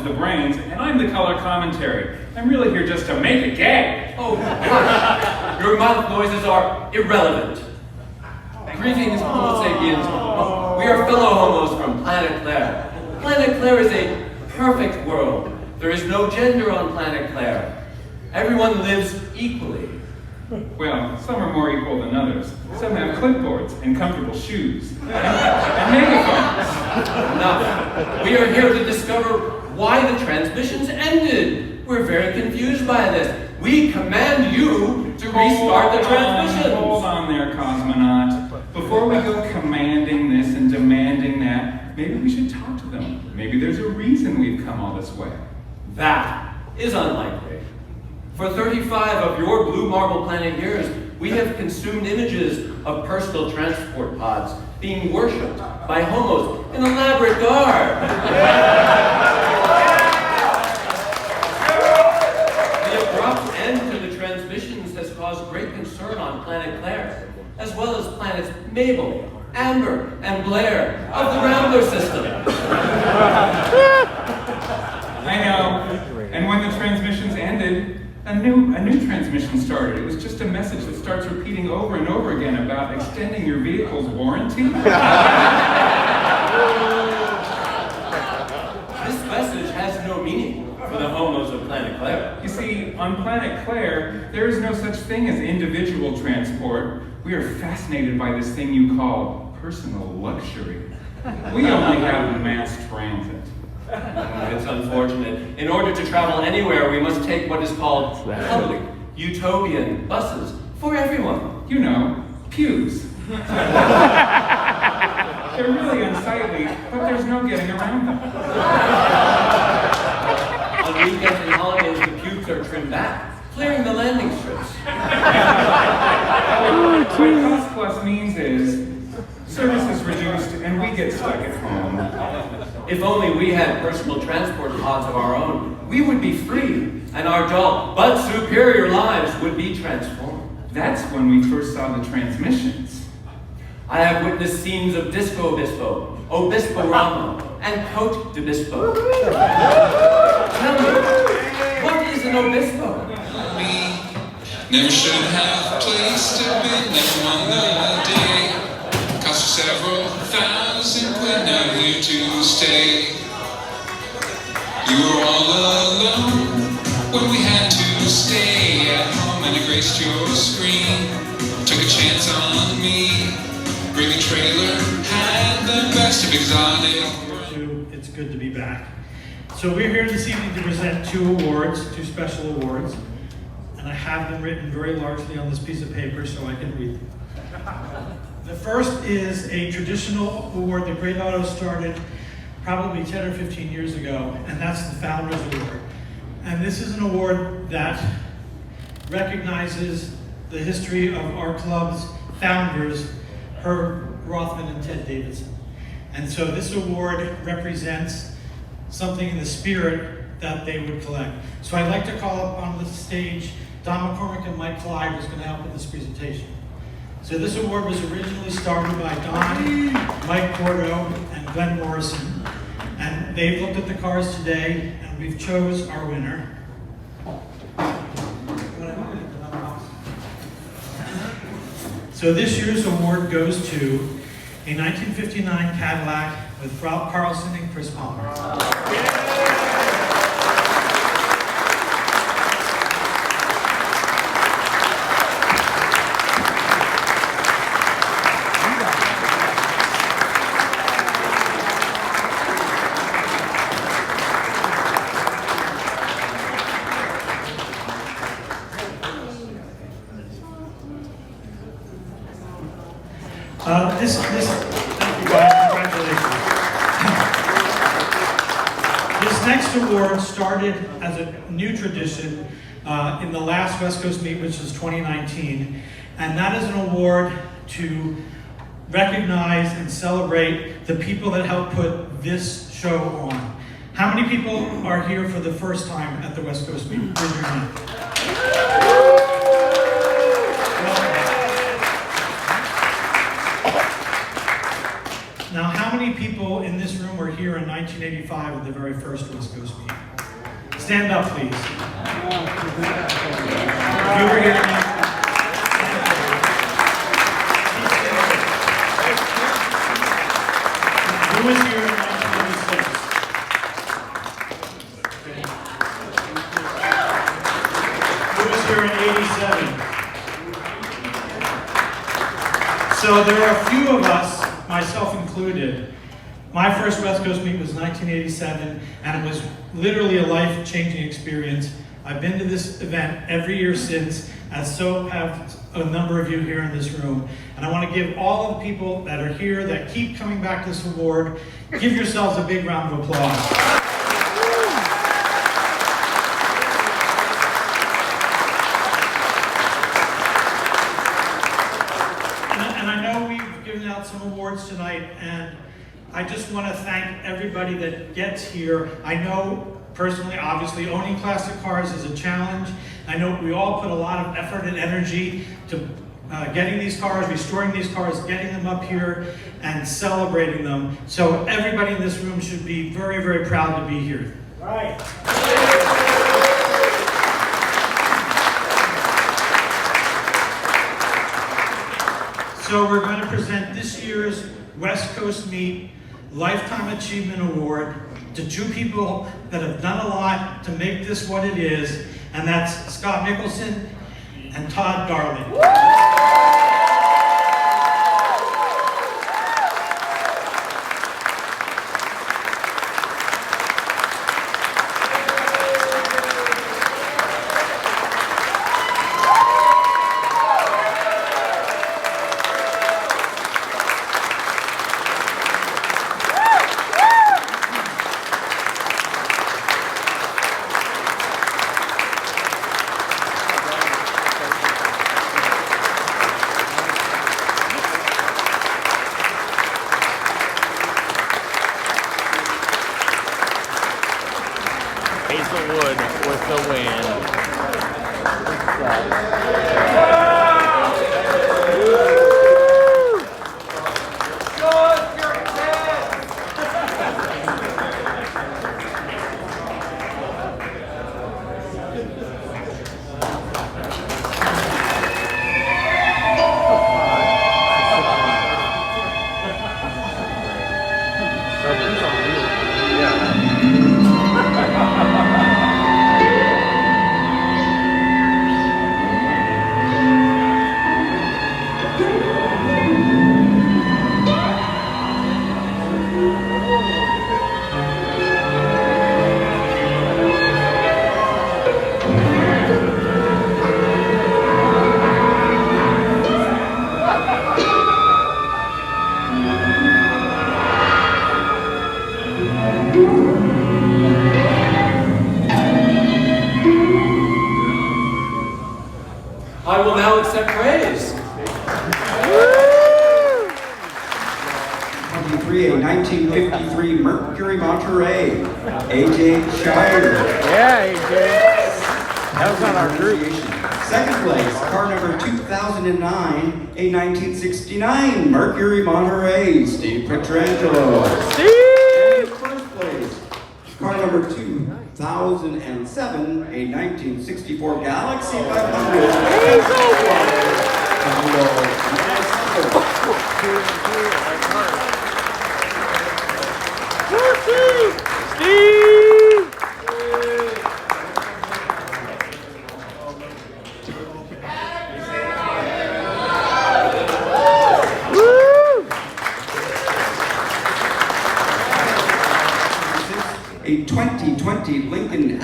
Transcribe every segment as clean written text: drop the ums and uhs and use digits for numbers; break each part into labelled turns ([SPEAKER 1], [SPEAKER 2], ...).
[SPEAKER 1] is the brains, and I'm the color commentary. I'm really here just to make a gag.
[SPEAKER 2] Oh, hush. Your mouth noises are irrelevant. Greetings, Homo sapiens. We are fellow homos from Planet Claire. Planet Claire is a perfect world. There is no gender on Planet Claire. Everyone lives equally.
[SPEAKER 1] Well, some are more equal than others. Some have clipboards and comfortable shoes and megaphones.
[SPEAKER 2] Enough. We are here to discover why the transmissions ended. We're very confused by this. We command you to restart the transmissions.
[SPEAKER 1] Hold on there, cosmonaut. Before we go commanding this and demanding that, maybe we should talk to them. Maybe there's a reason we've come all this way.
[SPEAKER 2] That is unlikely. For 35 of your blue marble planet years, we have consumed images of personal transport pods being worshipped by homos in elaborate garb. The abrupt end to the transmissions has caused great concern on Planet Claire, as well as planets Mabel, Amber, and Blair of the Rambler system.
[SPEAKER 1] I know. And when the transmissions ended, a new transmission started. It was just a message that starts repeating over and over again about extending your vehicle's warranty.
[SPEAKER 2] This message has no meaning for the homos of Planet Claire.
[SPEAKER 1] You see, on Planet Claire, there is no such thing as individual transport. We are fascinated by this thing you call personal luxury. We only have mass transit.
[SPEAKER 2] It's unfortunate. In order to travel anywhere, we must take what is called public, utopian buses for everyone.
[SPEAKER 1] You know, pews. They're really unsightly, but there's no getting around them.
[SPEAKER 2] On weekends and holidays, the pews are trimmed back, clearing the landing strips.
[SPEAKER 1] What cost plus means is service is reduced and we get stuck at home.
[SPEAKER 2] If only we had personal transport pods of our own, we would be free, and our dull but superior lives would be transformed.
[SPEAKER 1] That's when we first saw the transmissions.
[SPEAKER 2] I have witnessed scenes of Disco Obispo, Obispo-Rama, and Cote de Bispo. Tell me, what is an Obispo?
[SPEAKER 3] Me never should have placed a bid on the day. Cost several thousand quid, now here to stay. You were all alone when we had to stay at home and erased your screen. Took a chance on me. Gravy trailer had the best of exotic.
[SPEAKER 4] It's good to be back. So we're here this evening to present two special awards, and I have them written very largely on this piece of paper so I can read them. The first is a traditional award that Great Auto started probably 10 or 15 years ago, and that's the Founders Award. And this is an award that recognizes the history of our club's founders, Herb Rothman and Ted Davidson. And so this award represents something in the spirit that they would collect. So I'd like to call up on the stage Don McCormick and Mike Clyde, who's going to help with this presentation. So this award was originally started by Don, Mike Porto, and Glenn Morrison. And they've looked at the cars today, and we've chose our winner. So this year's award goes to a 1959 Cadillac with Ralph Carlson and Chris Palmer. Thank you guys, congratulations. This next award started as a new tradition in the last West Coast meet, which was 2019. And that is an award to recognize and celebrate the people that helped put this show on. How many people are here for the first time at the West Coast meet? Raise your hand. Now, how many people in this room were here in 1985 at the very first West Coast meeting? Stand up, please. You were here in 1985. Who was here in 1986? Who was here in 87? So there are a few of us, myself included. My first West Coast meet was 1987, and it was literally a life-changing experience. I've been to this event every year since, as so have a number of you here in this room. And I want to give all of the people that are here that keep coming back to this award, give yourselves a big round of applause. And I know we've given out some awards tonight, and I just want to thank everybody that gets here. I know personally, obviously, owning classic cars is a challenge. I know we all put a lot of effort and energy to getting these cars, restoring these cars, getting them up here, and celebrating them. So everybody in this room should be very, very proud to be here. Right. So we're going to present this year's West Coast Meet Lifetime Achievement Award to two people that have done a lot to make this what it is, and that's Scott Nicholson and Todd Darling.
[SPEAKER 5] Hazelwood with the win.
[SPEAKER 2] I will now accept praise.
[SPEAKER 6] 23, a 1953 Mercury Monterey, A.J. Shire.
[SPEAKER 5] Yeah, AJ. That was on our group.
[SPEAKER 6] Second place, car number 2009, a 1969 Mercury Monterey, Steve Petrangelo.
[SPEAKER 5] Steve!
[SPEAKER 6] And first place, car number 2007, a 1964 Galaxy 500.
[SPEAKER 5] Steve!
[SPEAKER 6] A 2020 Lincoln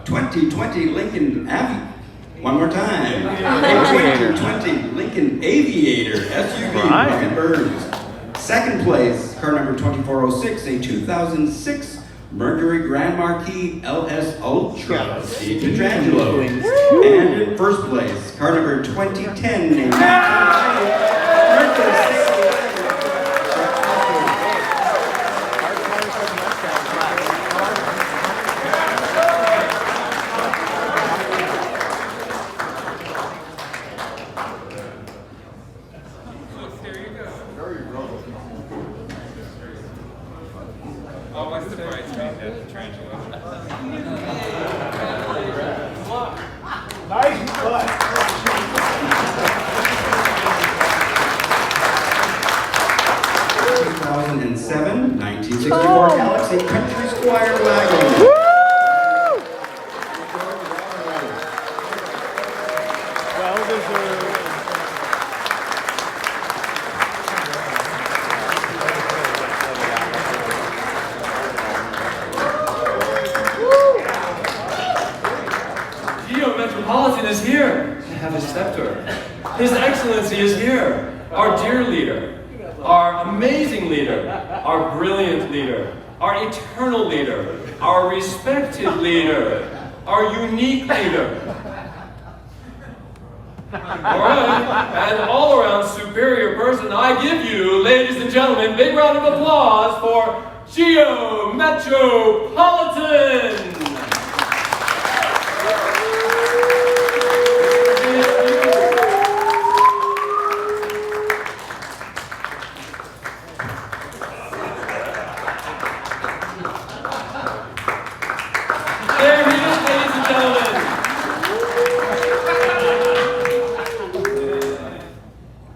[SPEAKER 6] 2020 Lincoln one more time. A 2020 Lincoln Aviator SUV Brian Burns. Second place, car number 2406, a 2006 Mercury Grand Marquis LS Ultra, Steve Petrangelo. And in first place, car number 2010, a 1990 Mercury
[SPEAKER 1] There you go. Always the bridesmaid at the tarantula.
[SPEAKER 5] Nice butt.
[SPEAKER 6] 2007, 1964 Galaxy Country Squire wagon.
[SPEAKER 5] Well deserved.
[SPEAKER 2] Geo Metropolitan is here to have his scepter. His Excellency is here, our dear leader, our amazing leader, our brilliant leader, our eternal leader, our respected leader, our unique leader. All right, and all-around superior person, I give you, ladies and gentlemen, big round of applause for Geo Metropolitan. There he is, ladies and gentlemen.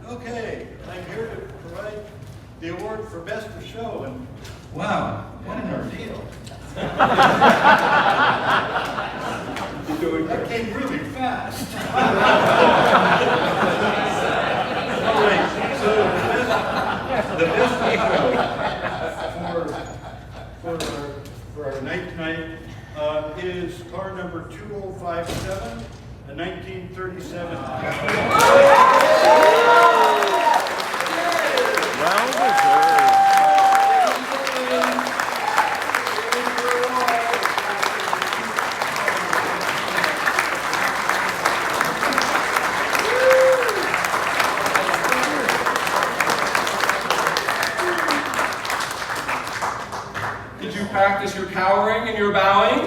[SPEAKER 7] Okay, I'm here to provide the award for Best of Show, and
[SPEAKER 6] Wow, what an ordeal.
[SPEAKER 7] that came really fast. All right, so the best of show for our night tonight is car number 2057, a 1937.
[SPEAKER 5] Well deserved.
[SPEAKER 2] Did you practice your cowering and your bowing?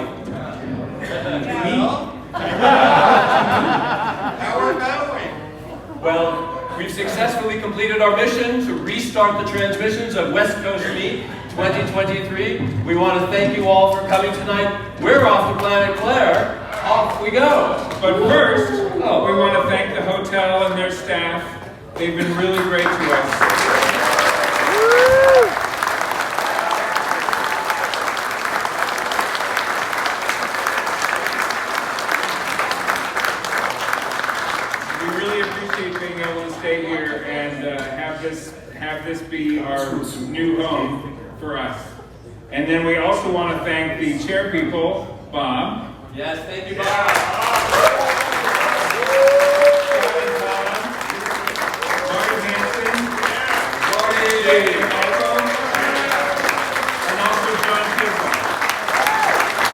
[SPEAKER 7] How are we going?
[SPEAKER 2] Well, we've successfully completed our mission to restart the transmissions of West Coast Meet 2023. We want to thank you all for coming tonight. We're off to Planet Claire. Off we go.
[SPEAKER 1] But first, we want to thank the hotel and their staff. They've been really great to us. We really appreciate being able to stay here and have this be our new home for us. And then we also want to thank the chair people, Bob.
[SPEAKER 2] Yes, thank you, Bob.